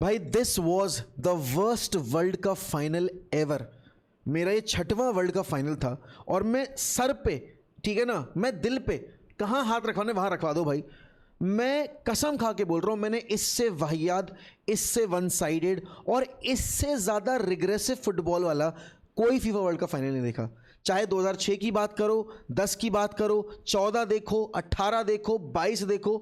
भाई this was the worst world Cup final ever. मेरा ये 6वां वर्ल्ड कप फाइनल था और मैं सर पे, ठीक है ना, मैं दिल पे, कहाँ हाथ रखवाने वहाँ रखवा दो भाई। मैं कसम खा के बोल रहा हूँ, मैंने इससे वाहियात, इससे वन साइडेड और इससे ज़्यादा रिग्रेसिव फुटबॉल वाला कोई फीफा वर्ल्ड कप फाइनल नहीं देखा। चाहे 2006 की बात करो, 10 की बात करो, 14 देखो, 18 देखो, 22 देखो,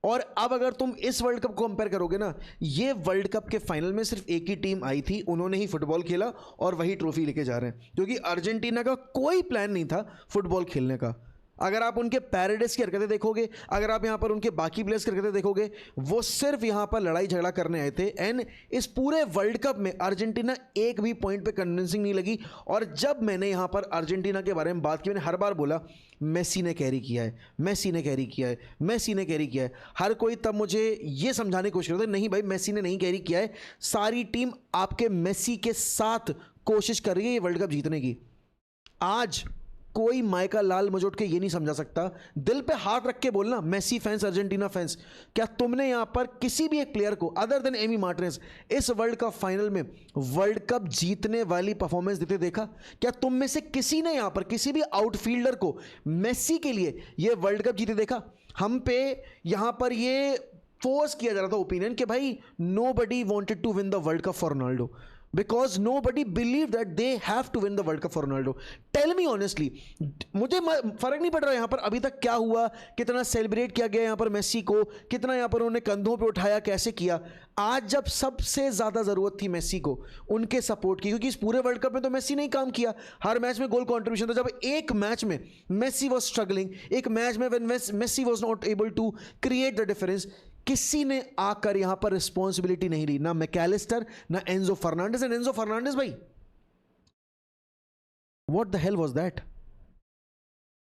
और अब अगर तुम इस वर्ल्ड कप को कंपेयर करोगे ना, ये वर्ल्ड कप के फाइनल में सिर्फ एक ही टीम आई थी, उन्होंने ही फुटबॉल खेला और वही ट्रॉफी लेके जा रहे हैं, क्योंकि अर्जेंटीना का कोई प्लान नहीं था फुटबॉल खेलने का। अगर आप उनके पैराडाइस की हरकतें देखोगे, अगर आप यहाँ पर उनके बाकी प्लेयर्स की हरकतें देखोगे, वो सिर्फ यहाँ पर लड़ाई झगड़ा करने आए थे। एंड इस पूरे वर्ल्ड कप में अर्जेंटीना एक भी पॉइंट पे कन्विंसिंग नहीं लगी। और जब मैंने यहाँ पर अर्जेंटीना के बारे में बात की, मैंने हर बार बोला मेसी ने कैरी किया है, मेसी ने कैरी किया है, मेसी ने कैरी किया है। हर कोई तब मुझे ये समझाने की कोशिश करता है, नहीं भाई मेसी ने नहीं कैरी किया है, सारी टीम आपके मेसी के साथ कोशिश कर रही है ये वर्ल्ड कप जीतने की। आज कोई माइका लाल मुझे उठ के ये नहीं समझा सकता, दिल पे हाथ रख के बोलना मेसी फैंस, अर्जेंटीना फैंस, क्या तुमने यहां पर किसी भी एक प्लेयर को अदर देन एमी मार्टिनेज इस वर्ल्ड कप फाइनल में वर्ल्ड कप जीतने वाली परफॉर्मेंस देते देखा? क्या तुम में से किसी ने यहां पर किसी भी आउटफील्डर को मेसी के लिए ये वर्ल्ड कप जीते देखा? हम पे यहां पर ये फोर्स किया जा रहा था ओपिनियन कि भाई nobody wanted to win the World Cup for Ronaldo because nobody believed that they have to win the World Cup for Ronaldo. Tell me honestly, मुझे फर्क नहीं पड़ रहा यहाँ पर अभी तक क्या हुआ, कितना सेलिब्रेट किया गया यहाँ पर मेसी को, कितना यहाँ पर उन्होंने कंधों पे उठाया, कैसे किया। आज जब सबसे ज़्यादा ज़रूरत थी मेसी को उनके सपोर्ट की, क्योंकि इस पूरे वर्ल्ड कप में तो मेसी ने ही काम किया, हर मैच में गोल कंट्रीब्यूशन था। जब एक मैच में मेसी वॉज स्ट्रगलिंग, एक मैच में when Messi was not able to create the difference, किसी ने आकर यहां पर रिस्पॉन्सिबिलिटी नहीं ली, ना मैकैलिस्टर, ना Enzo Fernandez. And Enzo Fernandez भाई, what the hell was that,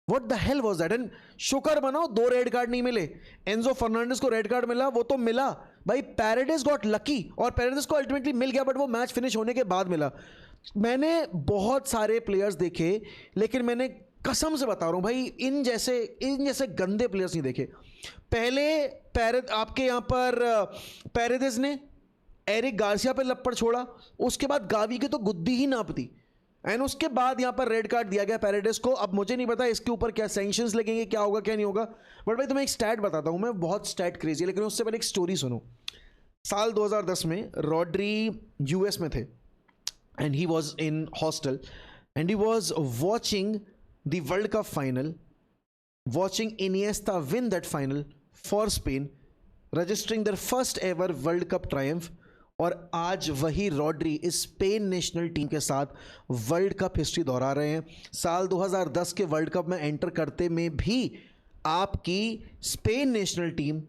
what the hell was that. And शुक्र मनाओ 2 रेड कार्ड नहीं मिले, एंजो फर्नांडिस को रेड कार्ड मिला, वो तो मिला भाई, पैरेडिस गॉट लकी, और पैरेडिस को अल्टीमेटली मिल गया, बट वो मैच फिनिश होने के बाद मिला। मैंने बहुत सारे प्लेयर्स देखे, लेकिन मैंने कसम से बता रहा हूं भाई, इन जैसे गंदे प्लेयर्स नहीं देखे। पहले आपके यहां पर पैरेडिस ने एरिक गार्सिया पे लपड़ छोड़ा, उसके बाद गावी की तो गुद्दी ही नाप दी, एंड उसके बाद यहां पर रेड कार्ड दिया गया पैरेडिस को। अब मुझे नहीं पता इसके ऊपर क्या सैंक्शंस लगेंगे, क्या होगा क्या नहीं होगा, बट भाई तुम्हें एक स्टैट बताता हूं, मैं बहुत स्टैट क्रेजी है, लेकिन उससे पहले एक स्टोरी सुनो। साल 2010 में रॉड्री यूएस में थे, and he was in hostel, and he was watching the World Cup final, watching Iniesta win that final for Spain, registering their first ever World Cup triumph। और आज वही रॉड्री इस Spain national team के साथ world cup history दोहरा रहे हैं। साल 2010 के वर्ल्ड कप में एंटर करते में भी आपकी Spain national team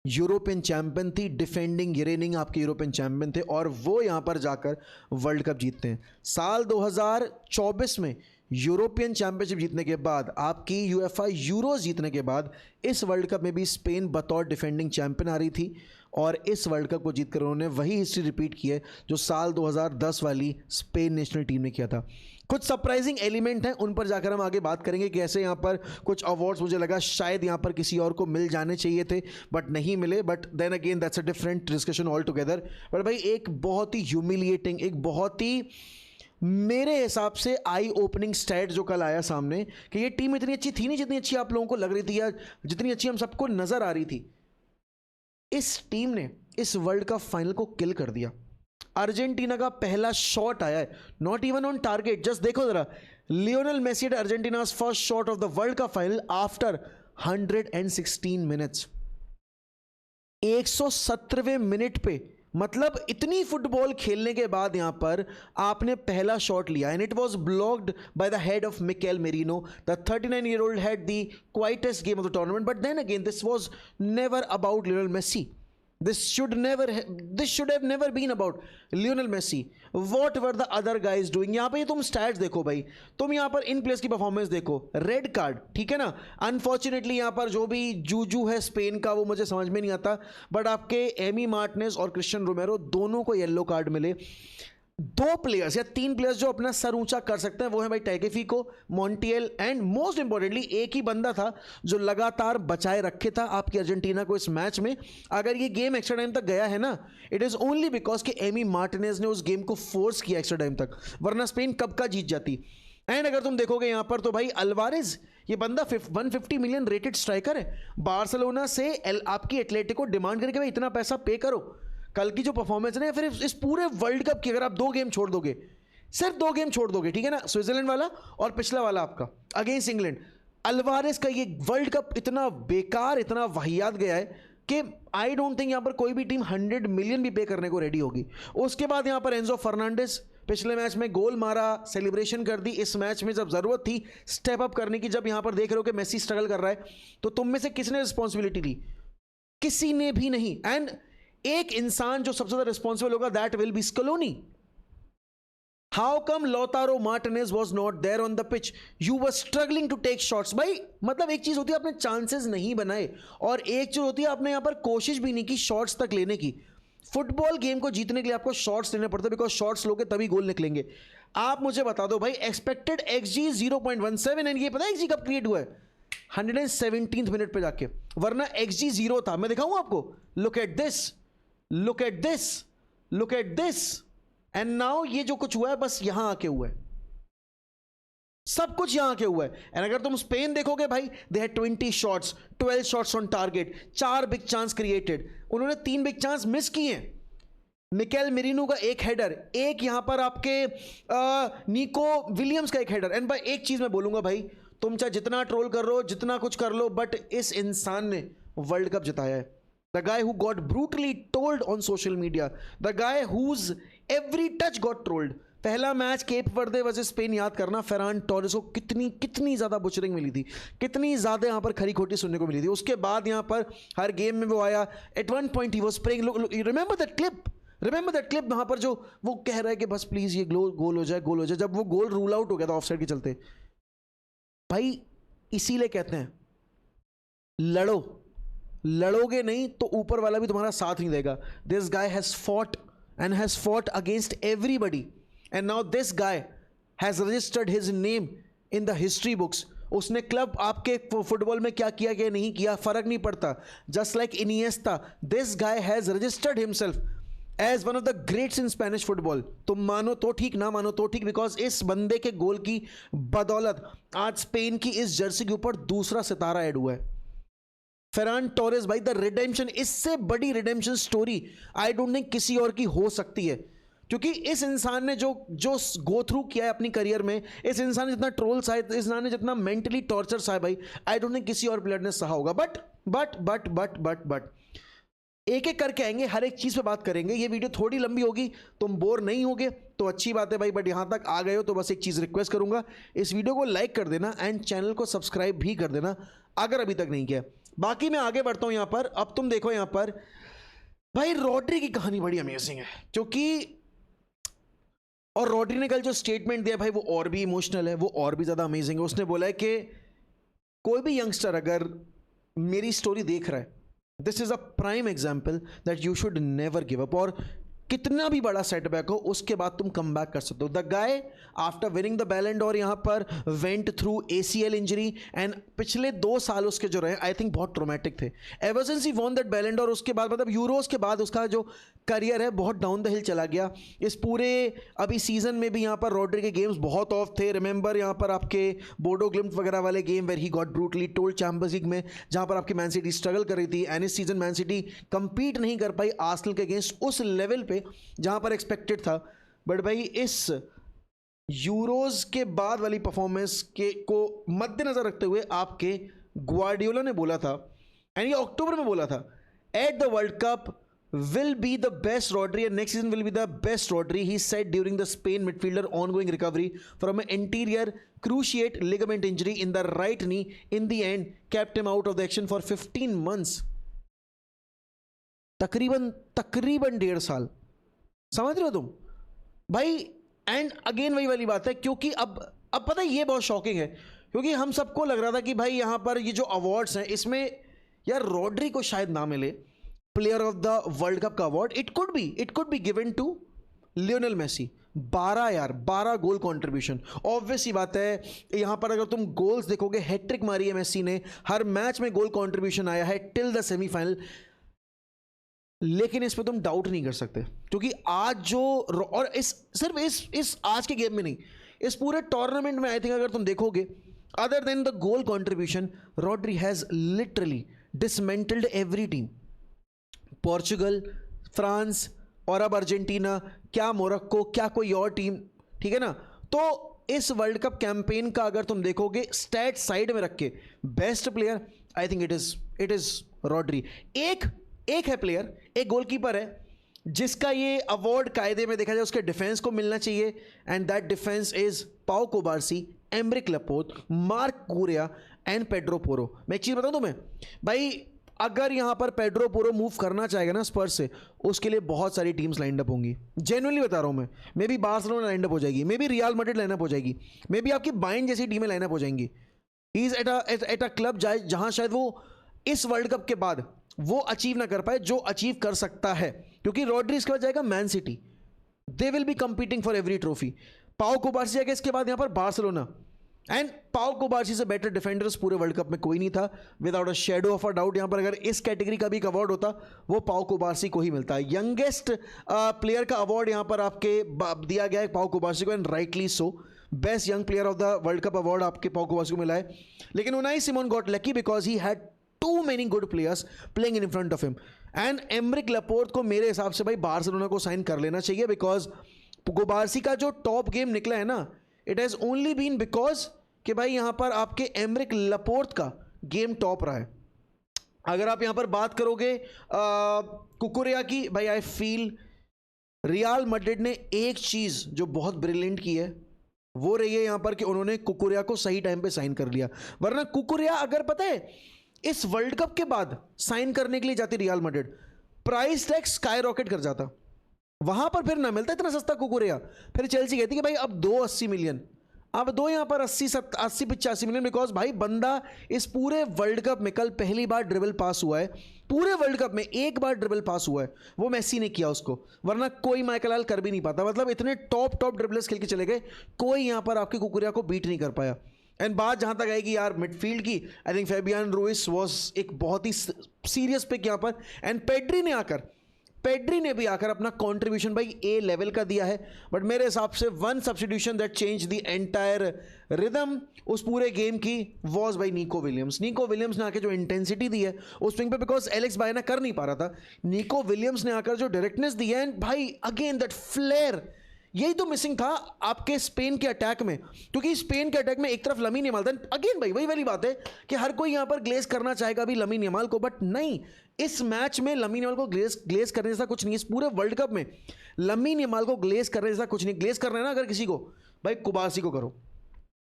European champion थी, डिफेंडिंग रिनेइंग आपके यूरोपियन चैंपियन थे, और वो यहाँ पर जाकर वर्ल्ड कप जीतते हैं। साल 2024 में यूरोपियन चैंपियनशिप जीतने के बाद, आपकी यूएफए यूरोज जीतने के बाद, इस वर्ल्ड कप में भी स्पेन बतौर डिफेंडिंग चैंपियन आ रही थी, और इस वर्ल्ड कप को जीतकर उन्होंने वही हिस्ट्री रिपीट की है जो साल 2010 वाली स्पेन नेशनल टीम ने किया था। कुछ सरप्राइजिंग एलिमेंट हैं, उन पर जाकर हम आगे बात करेंगे कि ऐसे यहाँ पर कुछ अवार्ड्स मुझे लगा शायद यहाँ पर किसी और को मिल जाने चाहिए थे, बट नहीं मिले, but then again that's a different discussion all together. But भाई एक बहुत ही ह्यूमिलिएटिंग, एक बहुत ही मेरे हिसाब से आई ओपनिंग स्टैट जो कल आया सामने, कि ये टीम इतनी अच्छी थी नहीं जितनी अच्छी आप लोगों को लग रही थी, या जितनी अच्छी हम सबको नजर आ रही थी। इस टीम ने इस वर्ल्ड कप फाइनल को किल कर दिया। अर्जेंटीना का पहला शॉट आया है, not even on target, just देखो जरा, Lionel Messi at Argentina's first shot of the World Cup final after 116 minutes. 117वें मिनट पे, मतलब इतनी फुटबॉल खेलने के बाद यहां पर आपने पहला शॉट लिया, and it was blocked by the head of Mikel merino. The 39-year-old had the quietest game of the tournament, but then again this was never about Lionel Messi. This should have never been about Lionel Messi. What were the other guys doing? यहाँ पे तुम stats देखो भाई, तुम यहाँ पर इन players की performance देखो, रेड कार्ड, ठीक है ना। अनफॉर्चुनेटली यहाँ पर जो भी जूजू है स्पेन का, वो मुझे समझ में नहीं आता, बट आपके एमी मार्टिनेज और क्रिस्टियन रोमेरो दोनों को येलो कार्ड मिले। दो प्लेयर्स या तीन प्लेयर्स जो अपना सर ऊंचा कर सकते हैं वो है भाई टैकेफिको, मॉन्टियल एंड मोस्ट इंपॉर्टेंटली एक ही बंदा था जो लगातार बचाए रखे था आपकी अर्जेंटीना को इस मैच में। अगर ये गेम एक्स्ट्रा टाइम तक गया है ना, इट इज ओनली बिकॉज कि एमी मार्टिनेज ने उस गेम को फोर्स किया एक्स्ट्रा टाइम तक, वरना स्पेन कब का जीत जाती। एंड अगर तुम देखोगे यहां पर तो भाई अल्वारेज ये बंदा 150 मिलियन रेटेड स्ट्राइकर है, बार्सिलोना से आपकी एटलेटिको डिमांड करके भाई इतना पैसा पे करो। कल की जो परफॉर्मेंस है फिर इस पूरे वर्ल्ड कप की अगर आप 2 गेम छोड़ दोगे, सिर्फ 2 गेम छोड़ दोगे, ठीक है ना, स्विट्जरलैंड वाला और पिछला वाला आपका अगेंस्ट इंग्लैंड, अल्वारेज का ये वर्ल्ड कप इतना बेकार इतना वाहियात गया है कि आई डोंट थिंक यहां पर कोई भी टीम 100 मिलियन भी पे करने को रेडी होगी। उसके बाद यहां पर एंजो फर्नांडिस पिछले मैच में गोल मारा, सेलिब्रेशन कर दी। इस मैच में जब जरूरत थी स्टेप अप करने की, जब यहां पर देख रहे हो कि मेसी स्ट्रगल कर रहा है, तो तुम में से किसने रिस्पॉन्सिबिलिटी ली? किसी ने भी नहीं। एंड एक इंसान जो सबसे ज्यादा रिस्पॉन्सिबल होगा that will be Scaloni. How come Lautaro Martinez was not there on the pitch? You were struggling to take shots. भाई मतलब एक चीज होती है आपने चांसेस नहीं बनाए, और एक चीज होती है आपने यहां पर कोशिश भी नहीं की शॉट्स तक लेने की। फुटबॉल गेम को जीतने के लिए आपको शॉट्स लेने पड़ते हैं, बिकॉज शॉट्स लोगे तभी गोल निकलेंगे। आप मुझे बता दो भाई, एक्सपेक्टेड एक्सजी 0.17, एंड ये पता है एक्सजी कब क्रिएट हुआ है? 117th मिनट पे जाके, वरना एक्सजी 0 था। मैं दिखाऊं आपको, look at this, look at this, look at this, and now ये जो कुछ हुआ है बस यहां आके हुआ है, सब कुछ यहां आके हुआ है। एंड अगर तुम स्पेन देखोगे भाई, they had 20 shots, 12 shots on target, 4 big chance created, उन्होंने 3 बिग चांस मिस किए हैं। मिकेल मेरिनो का एक हेडर, एक यहां पर आपके निको विलियम्स का एक हेडर। एंड भाई एक चीज मैं बोलूंगा भाई, तुम चाहे जितना ट्रोल कर लो, जितना कुछ कर लो, बट इस इंसान ने वर्ल्ड कप जिताया है। The guy who got brutally told on social media, the guy whose every touch got trolled। पहला मैच केप वर्दे वर्सेस स्पेन, याद करना, फेरान टोरेस को कितनी ज्यादा बुचरिंग मिली थी, कितनी ज्यादा यहां पर खरी खोटी सुनने को मिली थी। उसके बाद यहां पर हर गेम में वो आया। At one point he was spraying, you remember that clip, remember that clip, वहां पर जो वो कह रहा है कि बस प्लीज ये गोल हो जाए, गोल हो जाए, जब वो गोल रूल आउट हो गया था ऑफसाइड के चलते। भाई इसीलिए कहते हैं लड़ो, लड़ोगे नहीं तो ऊपर वाला भी तुम्हारा साथ नहीं देगा। This guy has fought and has fought against everybody, and now this guy has registered his name in the history books. उसने क्लब आपके फुटबॉल में क्या किया क्या नहीं किया फर्क नहीं पड़ता। Just like Iniesta, this guy has registered himself as one of the greats in Spanish football. तुम मानो तो ठीक, ना मानो तो ठीक, बिकॉज इस बंदे के गोल की बदौलत आज स्पेन की इस जर्सी के ऊपर दूसरा सितारा ऐड हुआ है, फेरान टोरेस। भाई द रिडेम्पशन, इससे बड़ी redemption story I don't think किसी और की हो सकती है, क्योंकि इस इंसान ने जो गो थ्रू किया है अपनी करियर में, इस इंसान ने जितना ट्रोल सहा, इस इंसान ने जितना मेंटली टॉर्चर सहा भाई, आई डोंट थिंक किसी और प्लेयर ने सहा होगा। बट एक एक करके आएंगे, हर एक चीज पे बात करेंगे। ये वीडियो थोड़ी लंबी होगी, तुम बोर नहीं होगे तो अच्छी बात है भाई, बट यहां तक आ गए हो तो बस एक चीज रिक्वेस्ट करूंगा, इस वीडियो को लाइक कर देना एंड चैनल को सब्सक्राइब भी कर देना अगर अभी तक नहीं किया। बाकी मैं आगे बढ़ता हूं यहां पर। अब तुम देखो यहां पर भाई रॉड्री की कहानी बड़ी अमेजिंग है, क्योंकि और रॉड्री ने कल जो स्टेटमेंट दिया भाई वो और भी इमोशनल है, वो और भी ज्यादा अमेजिंग है। उसने बोला है कि कोई भी यंगस्टर अगर मेरी स्टोरी देख रहा है, this is a prime example that you should never give up, और कितना भी बड़ा सेटबैक हो उसके बाद तुम कम बैक कर सकते हो। The guy after winning the बैलन डोर यहां पर went through ACL injury, and पिछले 2 साल उसके जो रहे आई थिंक बहुत ट्रोमेटिक थे। Ever since he won that बैलन डोर, उसके बाद मतलब यूरोस के बाद उसका जो करियर है बहुत डाउन द हिल चला गया। इस पूरे अभी सीजन में भी यहां पर रॉड्री के गेम्स बहुत ऑफ थे। रिमेंबर यहां पर आपके बोडो ग्लिम्ट वगैरह वाले game were he got brutally told Champions League में, जहां पर आपकी मैन सिटी स्ट्रगल कर रही थी, एंड इस सीजन मैन सिटी कंपीट नहीं कर पाई आर्सेनल के अगेंस्ट उस लेवल पे जहां पर एक्सपेक्टेड था। बट भाई इस यूरोज के बाद वाली परफॉर्मेंस के को मद्देनजर रखते हुए आपके ग्वार्डियोला ने बोला था, एंड ये अक्टूबर में बोला था, at the World cup will be the best Rodri and next season will be the best Rodri, he said during the Spain midfielder ongoing recovery from an anterior cruciate ligament injury in the right knee. In the end kept him out of the action for 15 months, तकरीबन 1.5 साल। समझ रहे हो तुम भाई? And again वही वाली बात है, क्योंकि अब पता है ये बहुत शॉकिंग है, क्योंकि हम सबको लग रहा था कि भाई यहां पर ये जो अवार्ड्स हैं इसमें यार रॉड्री को शायद ना मिले player of the World Cup का award. It could be given to Lionel Messi, 12 यार, 12 गोल कंट्रीब्यूशन। ऑब्वियस ही बात है, यहां पर अगर तुम गोल्स देखोगे, हैट्रिक मारी है मेसी ने, हर मैच में गोल कंट्रीब्यूशन आया है टिल द सेमीफाइनल। लेकिन इस पे तुम डाउट नहीं कर सकते, क्योंकि आज जो, और सिर्फ इस आज के गेम में नहीं, इस पूरे टूर्नामेंट में आई थिंक अगर तुम देखोगे, other than the goal contribution, Rodri has literally dismantled every team. Portugal, France और अब अर्जेंटीना, क्या मोरक्को, क्या कोई और टीम, ठीक है ना। तो इस वर्ल्ड कप कैंपेन का अगर तुम देखोगे, स्टैट साइड में रख के, best player I think it is Rodri. एक है प्लेयर, एक गोलकीपर है जिसका ये अवार्ड कायदे में देखा जाए उसके डिफेंस को मिलना चाहिए, and that defence is Pau Cubarsi, Aymeric Laporte, Marc Cucurella and Pedro Porro. मैं एक चीज़ बताऊं तुम्हें भाई, अगर यहां पर पेड्रो पोरो मूव करना चाहेगा ना स्पर्स से, उसके लिए बहुत सारी टीम्स लाइंड अप होंगी। जेन्युइनली बता रहा हूं मैं, may be Barcelona lined up हो जाएगी, may be real Madrid line up हो जाएगी, मे बी आपकी बायर्न जैसी टीमें लाइन अप हो जाएंगी। He is at a club जहां शायद वो इस वर्ल्ड कप के बाद वो अचीव ना कर पाए जो अचीव कर सकता है, क्योंकि रॉड्री इसके बाद जाएगा man city, they will be competing for every trophy. पाउ कुबार्सी जाएगा इसके बाद यहां पर बार्सिलोना, एंड पाउ कुबार्सी से बेटर डिफेंडर्स पूरे वर्ल्ड कप में कोई नहीं था, without a shadow of a doubt. यहां पर अगर इस कैटेगरी का भी एक अवार्ड होता, वो पाउ कुबार्सी को ही मिलता है। यंगेस्ट प्लेयर का अवार्ड यहां पर आपके दिया गया है पाउ कुबार्सी को, and rightly so. Best young player of the World cup award आपके पाउ कुबार्सी को मिला है। लेकिन Unai Simone got lucky because he had too many good players playing in front of him, and Aymeric Laporte को मेरे हिसाब से भाई बार्सिलोना को साइन कर लेना चाहिए, बिकॉज कुबार्सी का जो टॉप गेम निकला है ना, it has only been because कि भाई यहां पर आपके एम्ब्रिक लपोर्ट का गेम टॉप रहा है। अगर आप यहां पर बात करोगे कुकुरेया की, भाई आई फील रियल मैड्रिड ने एक चीज जो बहुत ब्रिलियंट की है वो रही है यहां पर कि उन्होंने कुकुरेया को सही टाइम पे साइन कर लिया। वरना कुकुरेया अगर पता है इस वर्ल्ड कप के बाद साइन करने के लिए जाती real Madrid, price tag sky rocket कर जाता, वहां पर फिर ना मिलता इतना सस्ता कुकुरेया। फिर चेल्सी कहती कि भाई अब दो 80 मिलियन, अब दो यहां पर 80-85 मिलियन, बिकॉज भाई बंदा इस पूरे वर्ल्ड कप में कल पहली बार ड्रिबल पास हुआ है, पूरे वर्ल्ड कप में एक बार ड्रिबल पास हुआ है, वो मेसी ने किया उसको, वरना कोई माइकल आल कर भी नहीं पाता। मतलब इतने टॉप ड्रिबलर्स खेल के चले गए, कोई यहां पर आपके कुकुरेया को बीट नहीं कर पाया। एंड बात जहां तक आएगी यार मिडफील्ड की, I think Fabian Ruiz was एक बहुत ही सीरियस पिक यहां पर, एंड पेड्री ने भी आकर अपना कंट्रीब्यूशन भाई ए लेवल का दिया है। बट मेरे हिसाब से one substitution that change the entire rhythm उस पूरे गेम की वाज भाई निको विलियम्स ने आकर जो इंटेंसिटी दी है उस स्विंग पे, बिकॉज एलेक्स बायना कर नहीं पा रहा था, निको विलियम्स ने आकर जो डायरेक्टनेस दी है, एंड भाई अगेन दैट फ्लेयर, यही तो मिसिंग था आपके स्पेन के अटैक में। क्योंकि स्पेन के अटैक में एक तरफ लमीन यमाल था, अगेन भाई वही वाली बात है कि हर कोई यहां पर ग्लेज करना चाहेगा भी लमीन यमाल को, बट नहीं, इस मैच में लमीन यमाल को ग्लेज करने जैसा कुछ नहीं। इस पूरे वर्ल्ड कप में लमीन यमाल को ग्लेज करने जैसा कुछ नहीं। ग्लेज करना है ना अगर किसी को, भाई कुबार्सी को करो।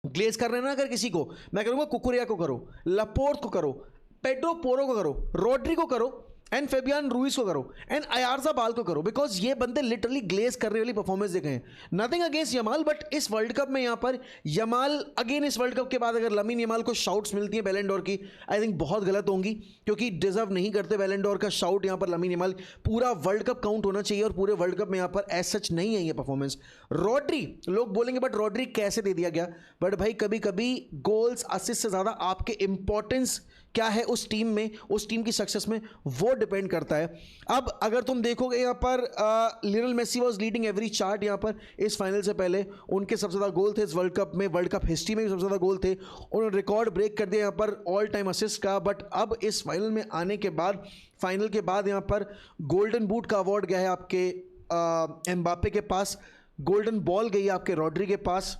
ग्लेज करना है ना अगर किसी को, मैं करूंगा कुकुरेया को करो, लपोर्ट को करो, पेड्रो पोरो को करो, रॉड्री को करो, एंड फेबियन रूइस को करो, एंड अयारज़ाबाल को करो, बिकॉज ये बंदे लिटरली ग्लेज करने वाली परफॉर्मेंस देखे हैं। नथिंग अगेंस्ट यमाल, बट इस वर्ल्ड कप में यहां पर यमाल अगेन, इस वर्ल्ड कप के बाद अगर लमीन यमाल को शाउट्स मिलती हैं बैलन डोर की, आई थिंक बहुत गलत होंगी, क्योंकि डिजर्व नहीं करते बैलन डोर का शाउट यहां पर लमीन यमाल। पूरा वर्ल्ड कप काउंट होना चाहिए और पूरे वर्ल्ड कप में यहां पर एज सच नहीं है ये परफॉर्मेंस। रॉड्री, लोग बोलेंगे बट रॉड्री कैसे दे दिया गया, बट भाई कभी कभी गोल्स असिस्ट से ज्यादा आपके इंपॉर्टेंस क्या है उस टीम में, उस टीम की सक्सेस में, वो डिपेंड करता है। अब अगर तुम देखोगे यहाँ पर Lionel Messi was leading every chart यहाँ पर इस फाइनल से पहले, उनके सबसे ज़्यादा गोल थे इस वर्ल्ड कप में, वर्ल्ड कप हिस्ट्री में भी सबसे ज़्यादा गोल थे, उन्होंने रिकॉर्ड ब्रेक कर दिया यहाँ पर ऑल टाइम असिस्ट का। बट अब इस फाइनल में आने के बाद, फाइनल के बाद यहाँ पर गोल्डन बूट का अवार्ड गया है आपके एम्बापे के पास, गोल्डन बॉल गई है आपके रॉड्री के पास।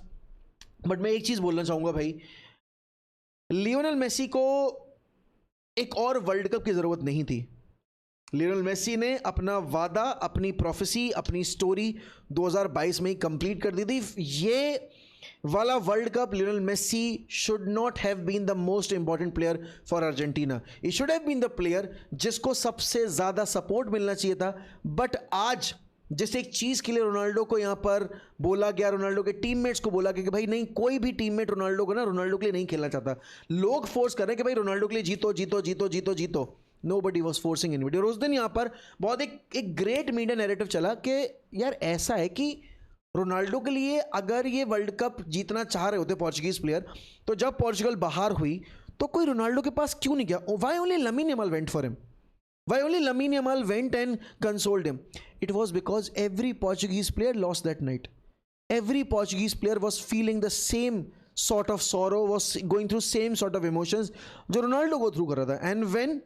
बट मैं एक चीज़ बोलना चाहूँगा भाई, लियोनेल मेसी को एक और वर्ल्ड कप की ज़रूरत नहीं थी। लियोनेल मेसी ने अपना वादा, अपनी प्रोफेसी, अपनी स्टोरी 2022 में ही कंप्लीट कर दी थी। ये वाला World Cup Lionel Messi should not have been the most important player for Argentina, he should have been the player जिसको सबसे ज़्यादा सपोर्ट मिलना चाहिए था। बट आज जिस एक चीज़ के लिए रोनाल्डो को यहाँ पर बोला गया, रोनाल्डो के टीममेट्स को बोला गया कि भाई नहीं, कोई भी टीममेट रोनाल्डो को ना रोनाल्डो के लिए नहीं खेलना चाहता। लोग फोर्स कर रहे हैं कि भाई रोनाल्डो के लिए जीतो जीतो जीतो जीतो जीतो, नोबडी वाज फोर्सिंग एनीबॉडी। और उस दिन यहाँ पर बहुत एक ग्रेट मीडिया नैरेटिव चला कि यार ऐसा है कि रोनाल्डो के लिए अगर ये वर्ल्ड कप जीतना चाह रहे होते पोर्चुगीज प्लेयर, तो जब पोर्चुगल बाहर हुई तो कोई रोनाल्डो के पास क्यों नहीं गया? Why only lamin Yamal went for him? Why only Lamine Yamal went and consoled him? It was because every Portuguese player lost that night. Every Portuguese player was feeling the same sort of sorrow, was going through same sort of emotions जो Ronaldo go through कर रहा था. And when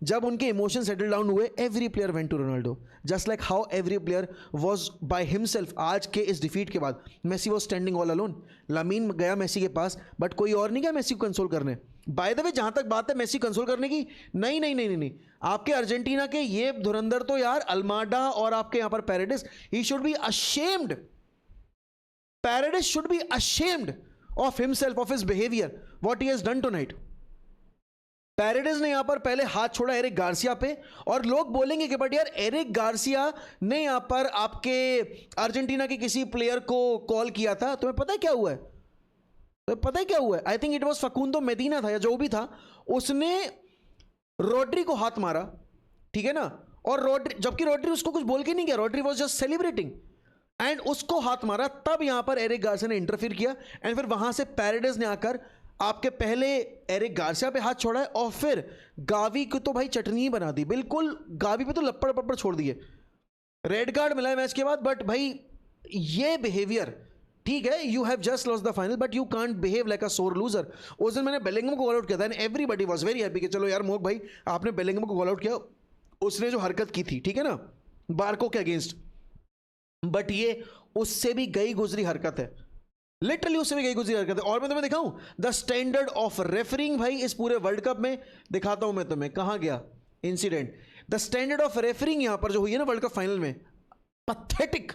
जब उनके emotion settle down हुए, every player went to Ronaldo, just like how every player was by himself. आज के इस डिफीट के बाद Messi was standing all alone. Lamine गया मेसी के पास, बट कोई और नहीं गया मेसी को कंसोल करने. बाय द वे, जहां तक बात है मेसी कंसोल करने की, नहीं नहीं नहीं नहीं, आपके अर्जेंटीना के ये धुरंधर तो यार अल्माडा और आपके यहां पर Paredes, he should be ashamed. Paredes should be ashamed of himself, of his behaviour, what he has done tonight. Paredes ने यहां पर पहले हाथ छोड़ा एरिक गार्सिया पे, और लोग बोलेंगे कि बट यार एरिक गार्सिया ने यहां पर आपके अर्जेंटीना के किसी प्लेयर को कॉल किया था. तुम्हें पता है क्या हुआ है? तुम्हें पता है क्या हुआ है? आई थिंक इट वाज फकुंदो मेदीना था या जो भी था, उसने रोड्री को हाथ मारा, ठीक है ना, और रोड्री, जबकि रोड्री उसको कुछ बोल के नहीं गया, Rodri was just celebrating, and उसको हाथ मारा. तब यहां पर एरिक गार्सिया ने इंटरफियर किया, एंड फिर वहां से पैरेडिस ने आकर आपके पहले एरिक गार्सिया पे हाथ छोड़ा है, और फिर गावी को तो भाई चटनी बना दी, बिल्कुल गावी पे तो लपड़ पपड़ छोड़ दिए. रेड कार्ड मिला है मैच के बाद, बट भाई ये बिहेवियर, ठीक है, you have just lost the final but you can't behave like अ सोर लूजर. उस दिन मैंने बेलिंगम को कॉल आउट किया था, and everybody was very happy कि चलो यार मोहक भाई आपने बेलिंगम को कॉल आउट किया, उसने जो हरकत की थी, ठीक है ना, बार्को के अगेंस्ट, बट ये उससे भी गई गुजरी हरकत है, लिटरली उससे भी गई गुजरी हरकत है. और मैं तुम्हें दिखाऊं द स्टैंडर्ड ऑफ रेफरिंग भाई इस पूरे वर्ल्ड कप में, दिखाता हूं मैं तुम्हें. कहां गया incident? The standard of referring यहां पर जो हुई है ना वर्ल्ड कप फाइनल में, पैथेटिक.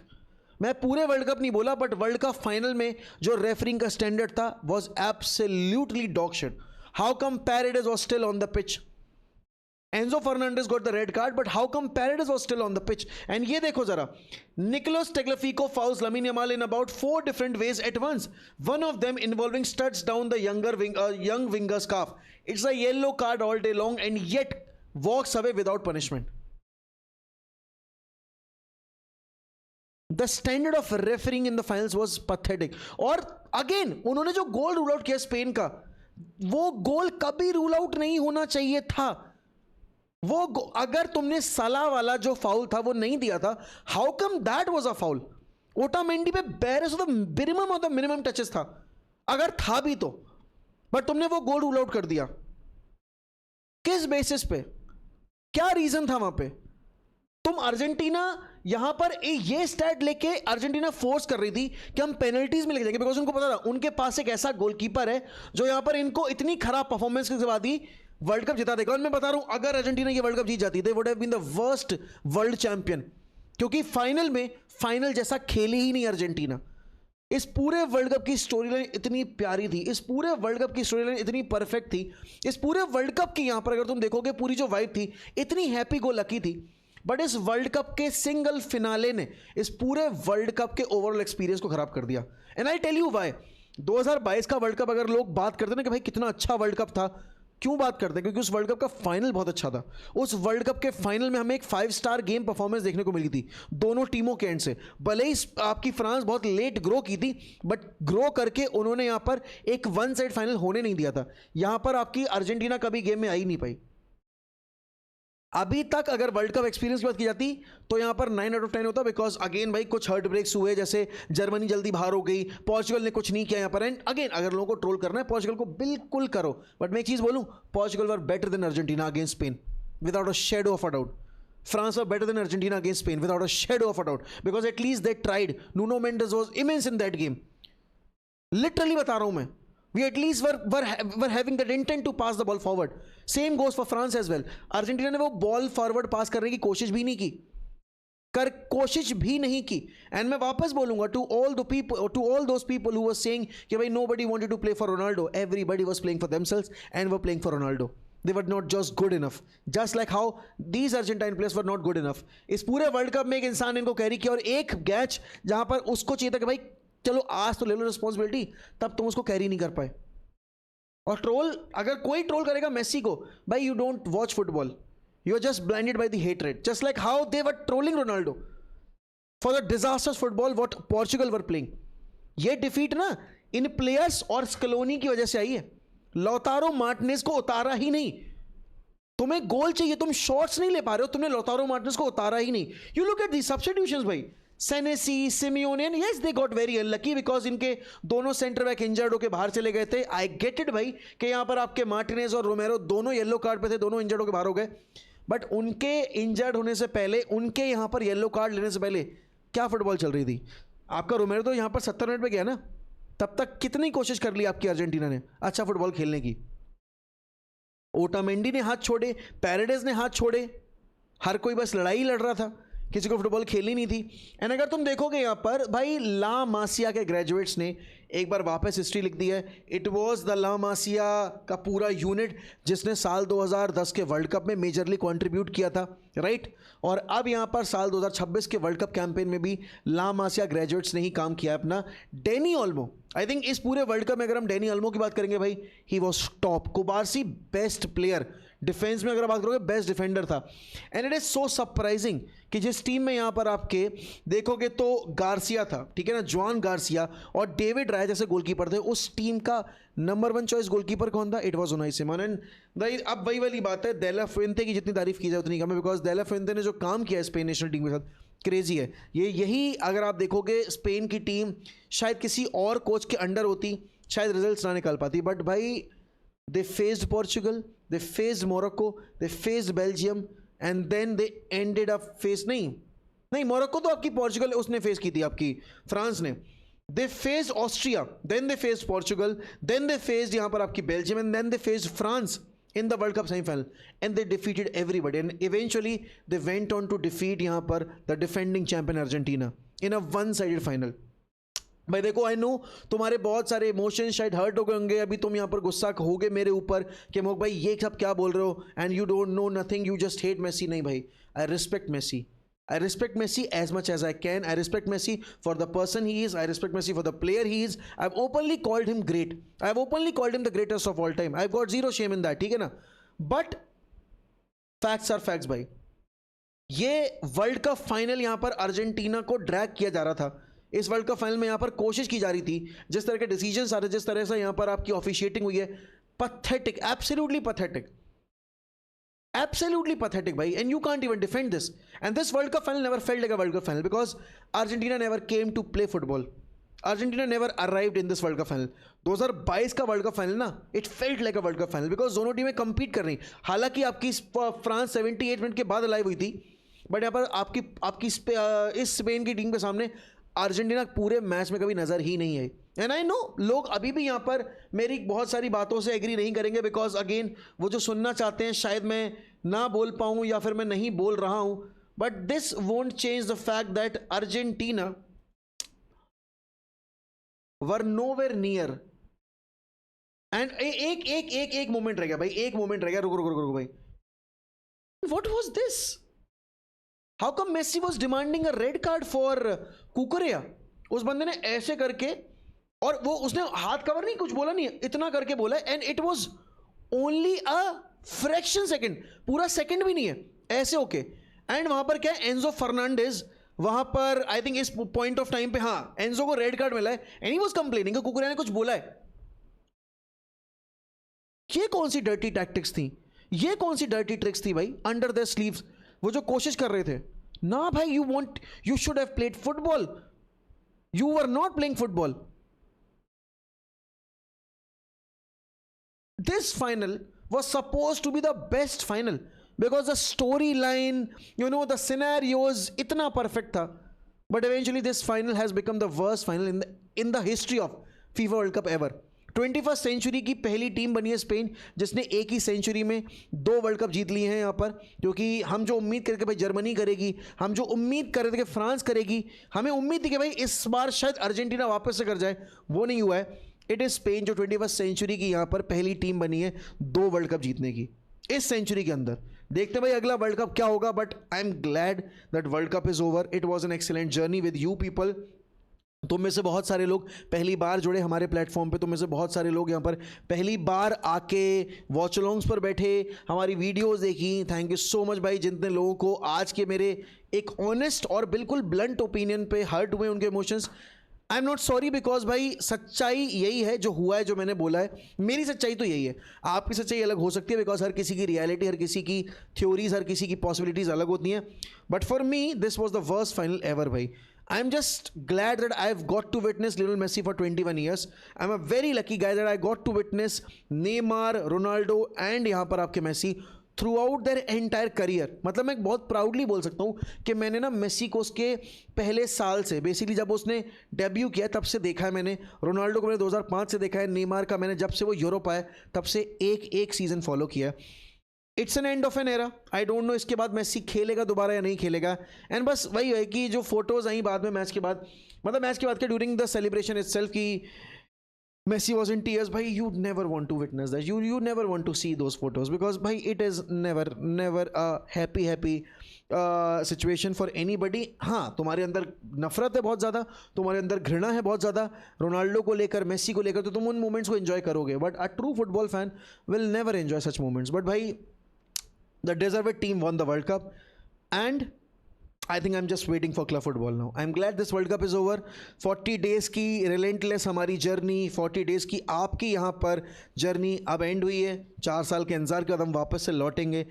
मैं पूरे वर्ल्ड कप नहीं बोला, बट वर्ल्ड कप फाइनल में जो रेफरिंग का स्टैंडर्ड था was absolutely dog shit. How come Paredes was still on the pitch? Enzo Fernandez got the red card, but how come Paredes was still on the pitch? And ये देखो जरा, Nicolas Tagliafico fouls Lamine Yamal in about 4 different ways at once. One of them involving studs down the young winger's calf. It's a yellow card all day long, and yet walks away without punishment. The standard of refereeing in the finals was pathetic. और again उन्होंने जो गोल rule out किया Spain का, वो गोल कभी rule out नहीं होना चाहिए था. वो अगर तुमने सला वाला जो फाउल था वो नहीं दिया था, how come that was a foul? Otamendi पे barest of the minimum of the minimum touches था, अगर था भी तो, बट तुमने वो गोल रूल आउट कर दिया. किस बेसिस पे? क्या रीजन था वहां पे? तुम अर्जेंटीना यहां पर ये स्टैट लेके अर्जेंटीना फोर्स कर रही थी कि हम पेनल्टीज में लेके जाएंगे, बिकॉज उनको पता था उनके पास एक ऐसा गोलकीपर है जो यहां पर इनको इतनी खराब परफॉर्मेंस के बाद ही वर्ल्ड कप जिता देगा. और मैं बता रहा हूं, अगर अर्जेंटीना ये वर्ल्ड कप जीत जाती, they would have been the worst world champion, क्योंकि फाइनल में फाइनल जैसा खेली ही नहीं अर्जेंटीना. इस पूरे वर्ल्ड कप की स्टोरी लाइन इतनी प्यारी थी, इस पूरे वर्ल्ड कप की स्टोरी लाइन इतनी परफेक्ट थी, इस पूरे वर्ल्ड कप की यहां पर अगर तुम देखोगे पूरी जो वाइब थी इतनी हैप्पी गो लकी थी. बट इस वर्ल्ड कप के सिंगल फिनाले ने इस पूरे वर्ल्ड कप के ओवरऑल एक्सपीरियंस को खराब कर दिया. And I tell you why. 2022 का वर्ल्ड कप अगर लोग बात करते ना कि भाई कितना अच्छा वर्ल्ड कप था, क्यों बात करते हैं? क्योंकि उस वर्ल्ड कप का फाइनल बहुत अच्छा था. उस वर्ल्ड कप के फाइनल में हमें एक 5 स्टार गेम परफॉर्मेंस देखने को मिली थी दोनों टीमों के एंड से. भले ही आपकी फ्रांस बहुत लेट ग्रो की थी, बट ग्रो करके उन्होंने यहां पर एक वन साइड फाइनल होने नहीं दिया था. यहां पर आपकी अर्जेंटीना कभी गेम में आई नहीं पाई. अभी तक अगर वर्ल्ड कप एक्सपीरियंस की बात की जाती तो यहां पर 9 आउट ऑफ 10 होता, बिकॉज अगेन भाई कुछ हर्ट ब्रेक्स हुए, जैसे जर्मनी जल्दी बाहर हो गई, पोर्चुगल ने कुछ नहीं किया यहां पर. एंड अगेन अगर लोगों को ट्रोल करना है पोर्चुगल को बिल्कुल करो, बट मैं एक चीज बोलूं, Portugal were better than Argentina against Spain without a shadow of a doubt. France were better than Argentina against Spain without a shadow of a doubt, because at least they tried. Nuno Mendes was immense in that game. Literally बता रहा हूं मैं. We at least were having that intent to pass the ball forward. Same goes for France as well. Argentina ने वो ball forward पास करने की कोशिश भी नहीं की, एंड मैं वापस बोलूंगा to all those people who were saying कि भाई nobody wanted to play for Ronaldo. Everybody was playing for themselves and were playing for Ronaldo. They were not just good enough, just like how these Argentine players were not good enough. इस पूरे World cup में एक इंसान इनको carry किया, और एक match जहां पर उसको चाहिए था कि भाई चलो आज तो ले लो रिस्पॉन्सिबिलिटी, तब तुम उसको कैरी नहीं कर पाए. और ट्रोल, अगर कोई ट्रोल करेगा मेसी को, भाई you don't watch football, you are just blinded by the hatred, just like how they were trolling Ronaldo. For the disasters football what Portugal were playing. ये डिफीट ना इन प्लेयर्स और स्कलोनी की वजह से आई है। लौतारो मार्टिनेज को उतारा ही नहीं। तुम्हें गोल चाहिए, तुम शॉट्स नहीं ले पा रहे हो, तुमने लौतारो मार्टिनेज को उतारा ही नहीं। You look at the substitutions भाई, Senesi, Simeone, and yes they got very unlucky because इनके दोनों सेंटर बैक इंजर्ड होकर बाहर चले गए थे। आई गेट इट भाई कि यहां पर आपके मार्टिनेज और रोमेरो दोनों येलो कार्ड पे थे, दोनों इंजर्ड होकर बाहर हो गए। बट उनके इंजर्ड होने से पहले, उनके यहां पर येलो कार्ड लेने से पहले क्या फुटबॉल चल रही थी। आपका रोमेरो तो यहां पर 70 मिनट पे गया ना, तब तक कितनी कोशिश कर ली आपकी अर्जेंटीना ने अच्छा फुटबॉल खेलने की। ओटामेंडी ने हाथ छोड़े, पैरेडेस ने हाथ छोड़े, हर कोई बस लड़ाई लड़ रहा था, किसी को फुटबॉल खेलनी नहीं थी। एंड अगर तुम देखोगे यहाँ पर भाई, ला मासिया के ग्रेजुएट्स ने एक बार वापस हिस्ट्री लिख दी है। इट वाज द ला मासिया का पूरा यूनिट जिसने साल 2010 के वर्ल्ड कप में मेजरली कंट्रीब्यूट किया था, राइट। और अब यहाँ पर साल 2026 के वर्ल्ड कप कैंपेन में भी ला मासिया ग्रेजुएट्स ने ही काम किया अपना। डेनी ओल्मो, आई थिंक इस पूरे वर्ल्ड कप में अगर हम डेनी ओल्मो की बात करेंगे भाई, he was top. कुबारसी best player, defence में अगर बात करोगे बेस्ट डिफेंडर था। And it is so surprising कि जिस टीम में यहाँ पर आपके देखोगे तो गार्सिया था, ठीक है ना, जुआन गार्सिया और डेविड राय जैसे गोलकीपर थे, उस टीम का नंबर 1 चॉइस गोलकीपर कौन था? It was Unai Simone. And अब वही वाली बात है, डेला फुएंते की जितनी तारीफ की जाए उतनी कम है, बिकॉज डेला फुएंते ने जो काम किया है स्पेन नेशनल टीम के साथ, क्रेजी है। यही अगर आप देखोगे स्पेन की टीम शायद किसी और कोच के अंडर होती, शायद रिजल्ट्स ना निकाल पाती। बट भाई, they faced Portugal, they faced Morocco, they faced Belgium, and then they ended up नहीं मोरक्को तो आपकी पोर्चुगल उसने फेस की थी, आपकी फ्रांस ने। they faced Austria, then they faced Portugal, then they faced यहाँ पर आपकी Belgium, and then they faced France in the World Cup semi-final, and they defeated everybody, and eventually they went on to defeat यहाँ पर the defending champion Argentina in a one-sided final। भाई देखो, I know तुम्हारे बहुत सारे emotions शायद hurt हो गए होंगे, अभी तुम यहाँ पर गुस्सा होगे मेरे ऊपर कि मोक भाई ये सब क्या बोल रहे हो, and you don't know nothing, you just hate Messi. नहीं भाई, I respect Messi, I respect Messi as much as I can. I respect Messi for the person he is. I respect Messi for the player he is. I've openly called him great. I've openly called him the greatest of all time. I've got zero shame in that, ठीक है ना। But facts are facts भाई। ये world Cup final यहाँ पर Argentina को drag किया जा रहा था। इस वर्ल्ड कप फाइनल में यहाँ पर कोशिश की जा रही थी, जिस तरह के डिसीजंस आ रहे, जिस तरह से यहाँ पर आपकी ऑफिशिएटिंग हुई है, pathetic, absolutely pathetic, absolutely pathetic bhai, and you can't even defend this. And this World Cup final never felt like a World Cup final because Argentina never came to play football. Argentina never arrived in this World Cup final. 2022 का World Cup final ना, it felt like a World Cup final because दोनों टीमें compete कर रही। हालांकि आपकी France 78 minute के बाद लाइव हुई थी, बट यहाँ पर आपकी इस स्पेन की टीम के सामने अर्जेंटीना पूरे मैच में कभी नज़र ही नहीं आई। एंड आई नो लोग अभी भी यहाँ पर मेरी बहुत सारी बातों से एग्री नहीं करेंगे, बिकॉज अगेन वो जो सुनना चाहते हैं शायद मैं ना बोल पाऊँ या फिर मैं नहीं बोल रहा हूँ, but this won't change the fact that Argentina were nowhere near. And एक मोमेंट रह गया भाई, एक मोमेंट रह गया, रुको भाई, what was this? How come Messi was demanding a red card for Cucurella? उस बंदे ने ऐसे करके, और वो उसने हाथ कवर नहीं, कुछ बोला नहीं, इतना करके बोला, and it was only a fraction second, पूरा सेकेंड भी नहीं है, ऐसे ओके। एंड वहां पर क्या, एंजो फर्नांडिस वहां पर आई थिंक इस पॉइंट ऑफ टाइम पे, हाँ, एंजो को रेड कार्ड मिला है, एंड ही वॉज कंप्लेनिंग कुकरेया ने कुछ बोला है। ये कौन सी डर्टी टैक्टिक्स थी, ये कौन सी डर्टी ट्रिक्स थी भाई अंडर द स्लीव्स? वो जो कोशिश कर रहे थे ना भाई, you should have played football. You were not playing football. This final was supposed to be the best final because the storyline, the scenarios itna perfect tha. But eventually this final has become the worst final in the history of FIFA World Cup ever. 21st century की पहली team बनी है Spain जिसने एक ही century में 2 world Cup जीत लिए हैं यहाँ पर, क्योंकि हम जो उम्मीद करके भाई जर्मनी करेगी, हम जो उम्मीद कर रहे थे कि फ्रांस करेगी, हमें उम्मीद थी कि भाई इस बार शायद अर्जेंटीना वापस से कर जाए, वो नहीं हुआ है। इट इज़ स्पेन जो 21st सेंचुरी की यहाँ पर पहली टीम बनी है 2 वर्ल्ड कप जीतने की इस सेंचुरी के अंदर। देखते भाई अगला वर्ल्ड कप क्या होगा, but I am glad that world cup is over. It was an excellent journey with you people. तुम में से बहुत सारे लोग पहली बार जुड़े हमारे प्लेटफॉर्म पे, तुम में से बहुत सारे लोग यहाँ पर पहली बार आके वॉच अलोंग्स पर बैठे, हमारी वीडियोस देखी। थैंक यू सो मच भाई। जितने लोगों को आज के मेरे एक ऑनेस्ट और बिल्कुल ब्लंट ओपिनियन पे हर्ट हुए उनके emotions, I am not sorry, because भाई सच्चाई यही है जो हुआ है, जो मैंने बोला है। मेरी सच्चाई तो यही है, आपकी सच्चाई अलग हो सकती है, बिकॉज हर किसी की रियलिटी, हर किसी की थ्योरीज, हर किसी की पॉसिबिलिटीज अलग होती हैं। But for me this was the worst final ever भाई। I am just glad that I've got to witness Lionel Messi for 21 years. I'm a very lucky guy that I got to witness Neymar, Ronaldo and यहाँ पर आपके Messi throughout their entire career. मतलब मैं बहुत proudly बोल सकता हूँ कि मैंने ना मेसी को उसके पहले साल से, बेसिकली जब उसने डेब्यू किया तब से देखा है मैंने। रोनाल्डो को मैंने 2005 से देखा है। नेमार का मैंने जब से वो यूरोप आया तब से एक सीज़न फॉलो किया है। It's an end of an era. I don't know इसके बाद मेसी खेलेगा दोबारा या नहीं खेलेगा। एंड बस वही है कि जो फोटोज़ आई बाद में मैच के बाद, मतलब मैच के बाद के ड्यूरिंग द सेलिब्रेशन इटसेल्फ की Messi was in tears, bhai, you never want to witness that. You never want to see those photos because bhai, it is never a happy situation for anybody. हाँ, तुम्हारे अंदर नफरत है बहुत ज़्यादा, तुम्हारे अंदर घृणा है बहुत ज़्यादा रोनाल्डो को लेकर, मेसी को लेकर, तो तुम उन मोमेंट्स को एंजॉय करोगे। But a true football fan will never enjoy such moments. But भाई, the deserved team won the World Cup and I think I'm just waiting for club football now. I'm glad this World Cup is over. 40 days की relentless हमारी journey, 40 days की आपकी यहाँ पर journey अब and हुई है। 4 साल के इंतजार के बाद हम वापस से लौटेंगे।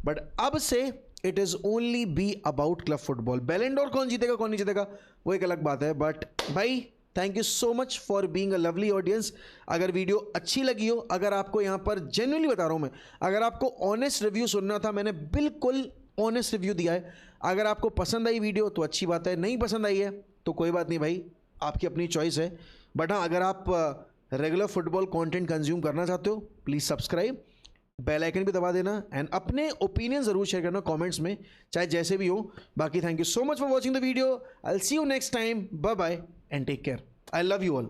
बट अब से it is only be about club football. बैलन डोर कौन जीतेगा कौन नहीं जीतेगा वो एक अलग बात है। बट भाई, thank you so much for being a lovely audience. अगर वीडियो अच्छी लगी हो, अगर आपको यहाँ पर जेन्युइनली बता रहा हूँ मैं, अगर आपको ऑनेस्ट रिव्यू सुनना था, मैंने बिल्कुल ऑनेस्ट रिव्यू दिया है। अगर आपको पसंद आई वीडियो तो अच्छी बात है, नहीं पसंद आई है तो कोई बात नहीं भाई, आपकी अपनी चॉइस है। बट हाँ, अगर आप रेगुलर फुटबॉल कंटेंट कंज्यूम करना चाहते हो, प्लीज़ सब्सक्राइब, बेल आइकन भी दबा देना एंड अपने ओपिनियन ज़रूर शेयर करना कमेंट्स में, चाहे जैसे भी हो। बाकी thank you so much for watching the video. I will see you next time. Bye bye and take care. I love you all.